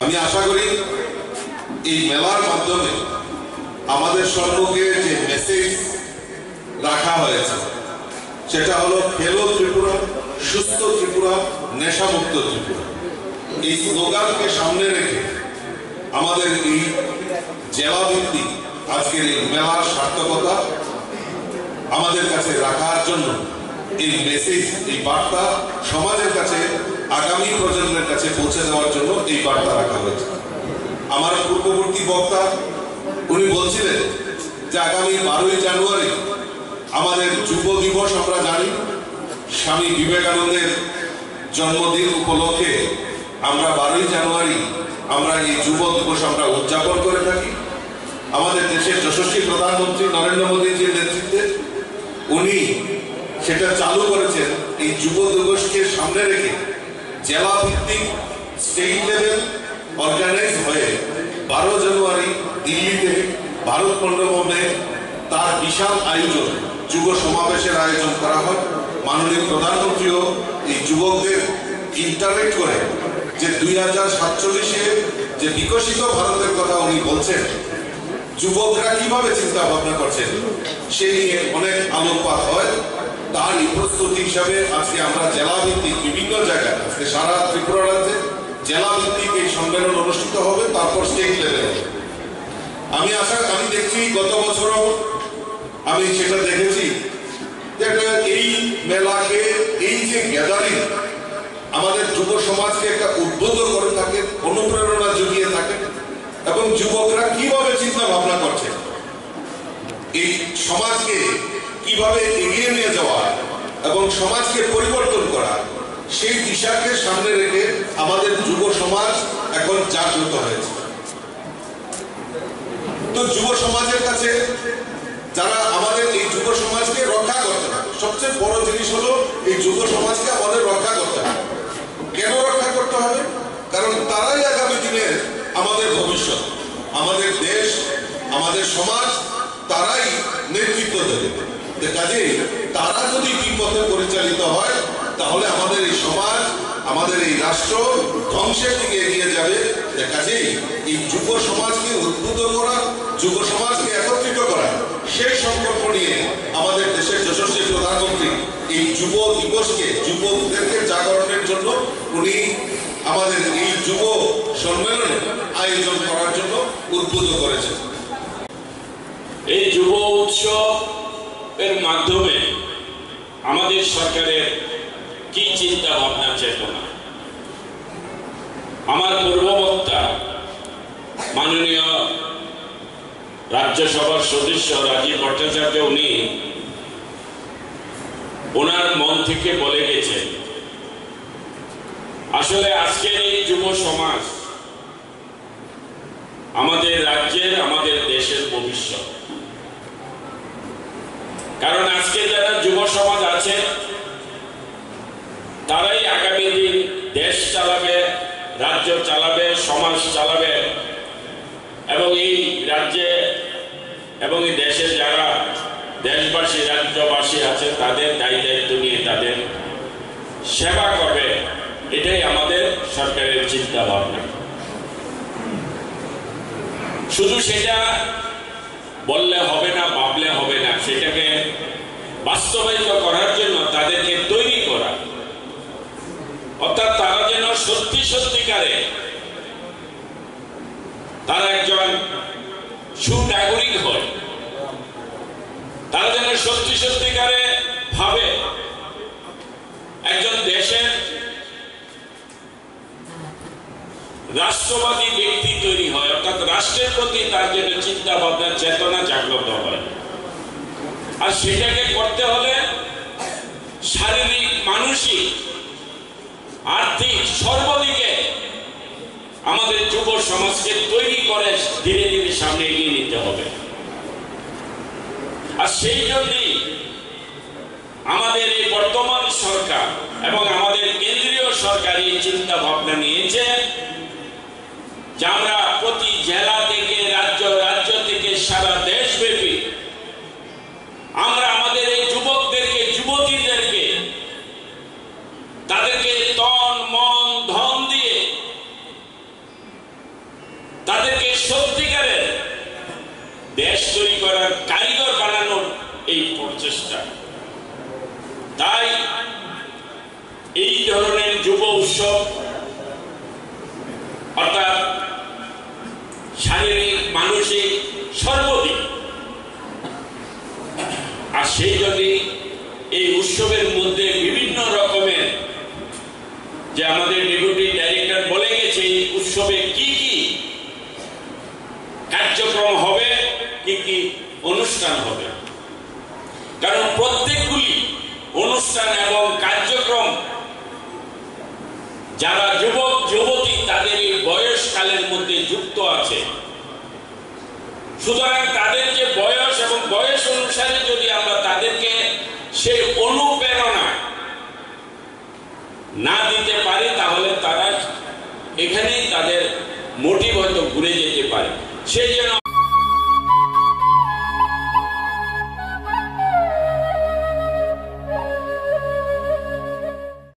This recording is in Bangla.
আমি আশা করি এই মেলার মাধ্যমে আমাদের সম্মুখে যে মেসেজ রাখা হয়েছে সেটা হলো খেলো ত্রিপুরা, সুস্থ ত্রিপুরা, নেশামুক্ত ত্রিপুরা। এই স্লোগানকে সামনে রেখে আমাদের এই জেলা ভিত্তিক আজকের এই মেলার সার্থকতা আমাদের কাছে রাখার জন্য এই মেসেজ, এই বার্তা সমাজের কাছে, আগামী প্রজন্মের কাছে পৌঁছে দেওয়ার জন্য এই বার্তা রাখা হয়েছে। আমার পূর্ববর্তী বক্তা উনি বলছিলেন যে আগামী 12ই জানুয়ারি আমাদের যুব দিবস। আমরা জানি স্বামী বিবেকানন্দের জন্মদিন উপলক্ষে আমরা 12ই জানুয়ারি আমরা এই যুব দিবস আমরা উদযাপন করে থাকি। আমাদের দেশের যশস্বী প্রধানমন্ত্রী নরেন্দ্র মোদীজির নেতৃত্বে উনি সেটা চালু করেছেন। এই যুব দিবসকে সামনে রেখে জেলা ভিত্তিক স্টেট লেভেল অর্গানাইজ হয়ে 12 জানুয়ারি দিল্লিতে ভারত মণ্ডপে তার বিশাল আয়োজন, যুব সমাবেশের আয়োজন করা হয়। মাননীয় প্রধানমন্ত্রীও এই যুবকদের ইন্টারেক্ট করে যে 2047-এ যে বিকশিত ভারতের কথা উনি বলছেন, যুবকরা কিভাবে চিন্তা ভাবনা করছেন সেই নিয়ে অনেক আলোকপাত হয়। তারই প্রস্তুতি হিসাবে আজকে আমরা জেলা ভিত্তিক বিভিন্ন জায়গায়, আজকে সারা ত্রিপুরা রাজ্যে জেলা ভিত্তিক এই সম্মেলন অনুষ্ঠিত হবে, তারপর স্টেট লেভেলে। আমি দেখছি গত বছরও আমি সেটা দেখেছি যে এই মেলাকে, এই যে গ্যাদারিং আমাদের যুব সমাজকে একটা উদ্বুদ্ধ করে থাকে, অনুপ্রেরণা জুগিয়ে থাকে এবং যুবকরা কিভাবে চিন্তা ভাবনা করছে, এই সমাজকে কিভাবে এগিয়ে নিয়ে যাওয়া এবং সমাজকে পরিবর্তন করা, সেই দিশাকে সামনে রেখে আমাদের যুব সমাজ এখন জাগ্রত হয়েছে। তো যুব সমাজের কাছে যারা আমাদের এই যুব সমাজকে রক্ষা করতে হবে, সবচেয়ে বড় জিনিস হলো এই যুব সমাজকে আমাদের রক্ষা করতে হবে। কেন রক্ষা করতে হবে? কারণ তারাই আগামী দিনের আমাদের ভবিষ্যৎ, আমাদের দেশ, আমাদের সমাজ, তারাই নেতৃত্ব দেবে। কাজেই তারা যদি বিপথে পরিচালিত হয় তাহলে আমাদের এই সমাজ, আমাদের এই রাষ্ট্র ধ্বংসের দিকে এগিয়ে যাবে। কাজেই এই যুব সমাজকে উদ্বুদ্ধ করা, যুব সমাজকে একত্রিত করা, সেই সংকল্প নিয়ে আমাদের দেশের যশস্বী প্রধানমন্ত্রী এই যুব দিবসকে, যুবকদেরকে জাগরণের জন্য উনি আমাদের এই যুব সম্মেলনে আয়োজন করার জন্য উদ্বুদ্ধ করেছেন। এই যুব উৎসব এর মাধ্যমে আমাদের সরকারের কি চিন্তা ভাবনা, চেতনা। আমার পূর্ববক্তা মাননীয় রাজ্যসভার সদস্য রাজীব ভট্টাচার্য উনি ওনার মন থেকে বলে গেছেন, আসলে আজকের এই যুব সমাজ আমাদের রাজ্যের, আমাদের দেশের ভবিষ্যৎ। কারণ আজকে যারা যুব সমাজ আছে তারাই আগামী দিন দেশ চালাবে, রাজ্য চালাবে, সমাজ চালাবে এবং এই রাজ্যে এবং এই দেশে যারা দেশবাসী, রাজ্যবাসী আছে তাদের দায়িত্ব নিয়ে তাদের সেবা করবে। এটাই আমাদের সরকারের চিন্তা ভাবনা। শুধু সেটা বললে হবে না, ভাবলে হবে না, সেটাকে বাস্তবায়িত করার জন্য তাদেরকে তৈরি করা, অর্থাৎ তারা যেন সত্যি সত্যিকারে তারা একজন সুনাগরিক হয়। তারা যেন সত্যিকারে ভাবে একজন দেশের রাষ্ট্রবাদী ব্যক্তি তৈরি হয়, অর্থাৎ রাষ্ট্রের প্রতি তার যেন চিন্তা ভাবনা চেতনা জাগ্রত হয়। আর সেটাকে করতে হলে শারীরিক, মানসিক, আর্থিক সর্বদিকে আমাদের যুব সমাজকে তৈরি করে ধীরে ধীরে সামনে এগিয়ে নিতে হবে। আর সেই জন্যই আমাদের এই বর্তমান সরকার এবং আমাদের কেন্দ্রীয় সরকার এই চিন্তা ভাবনা নিয়েছে যে আমরা প্রতি জেলা থেকে রাজ্য থেকে সারা দেশব্যাপী আমরা আমাদের এই যুবকদেরকে, যুবতীদেরকে তাদেরকে তন মন ধন দিয়ে তাদেরকে সত্যিকারের দেশ তৈরি করার কারিগর বানানোর এই প্রচেষ্টা। তাই এই ধরনের যুব উৎসব অর্থাৎ শারীরিক, মানসিক সর্বদিক, আর সেই জন্যই এই উৎসবের মধ্যে বিভিন্ন রকমের, যে আমাদের ডেপুটি ডাইরেক্টর বলে গেছে এই উৎসবে কি কি কার্যক্রম হবে, কি কি অনুষ্ঠান হবে। কারণ প্রত্যেকগুলি অনুষ্ঠান এবং কার্যক্রম যারা যুবক যুবতী তাদের এই বয়সকালের মধ্যে যুক্ত আছে, সুতরাং তাদের যে বয়স এবং বয়স অনুসারে যদি আমরা তাদেরকে সেই অনুপ্রেরণা না দিতে পারি তাহলে তারা এখানেই তাদের মোটিভ হয়তো ঘুরে যেতে পারে। সেই জন্য